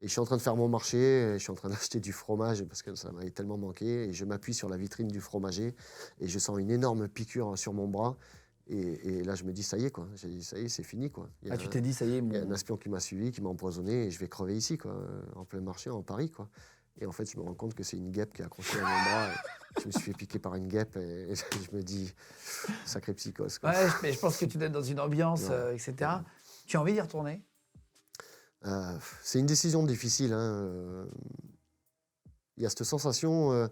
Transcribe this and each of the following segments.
Et je suis en train de faire mon marché, je suis en train d'acheter du fromage parce que ça m'avait tellement manqué. Et je m'appuie sur la vitrine du fromager et je sens une énorme piqûre sur mon bras. Et là, je me dis, ça y est, quoi. J'ai dit, ça y est, c'est fini, quoi. Ah, tu t'es dit: «Ça y est, Il y a un mon». espion qui m'a suivi, qui m'a empoisonné et je vais crever ici, quoi, en plein marché, en Paris, quoi. Et en fait, je me rends compte que c'est une guêpe qui est accrochée à mon bras. Et je me suis fait piquer par une guêpe et je me dis, sacré psychose, quoi. Ouais, mais je pense que tu dois être dans une ambiance, Ouais. et cetera. Tu as envie d'y retourner? C'est une décision difficile, hein. Il y a cette sensation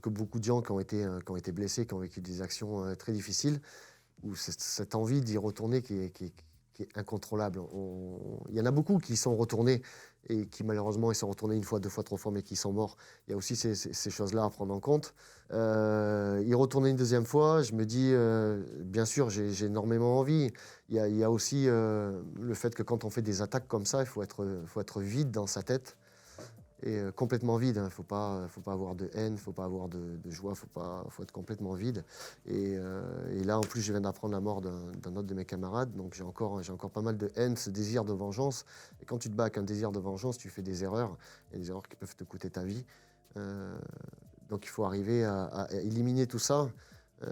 que beaucoup de gens qui ont été blessés, qui ont vécu des actions très difficiles, ou cette envie d'y retourner qui est incontrôlable. Il y en a beaucoup qui sont retournés et qui malheureusement ils sont retournés une fois, deux fois, trois fois, mais qui sont morts. Il y a aussi ces choses-là à prendre en compte. Y retourner une deuxième fois, je me dis, bien sûr, j'ai énormément envie. Il y a aussi le fait que quand on fait des attaques comme ça, il faut être vide dans sa tête. Et complètement vide, hein. Faut pas avoir de haine, faut pas avoir de joie, faut être complètement vide. Et là, en plus, je viens d'apprendre la mort d'un autre de mes camarades, donc j'ai encore pas mal de haine, ce désir de vengeance. Et quand tu te bats avec un désir de vengeance, tu fais des erreurs, et des erreurs qui peuvent te coûter ta vie. Euh, donc il faut arriver à éliminer tout ça.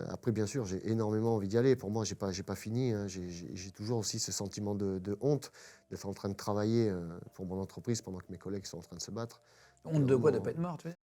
Après, bien sûr, j'ai énormément envie d'y aller. Pour moi, j'ai pas fini, hein. J'ai toujours aussi ce sentiment de honte d'être en train de travailler pour mon entreprise pendant que mes collègues sont en train de se battre. Donc, il y Honte a un de quoi? De moment, pas être mort, tu veux dire?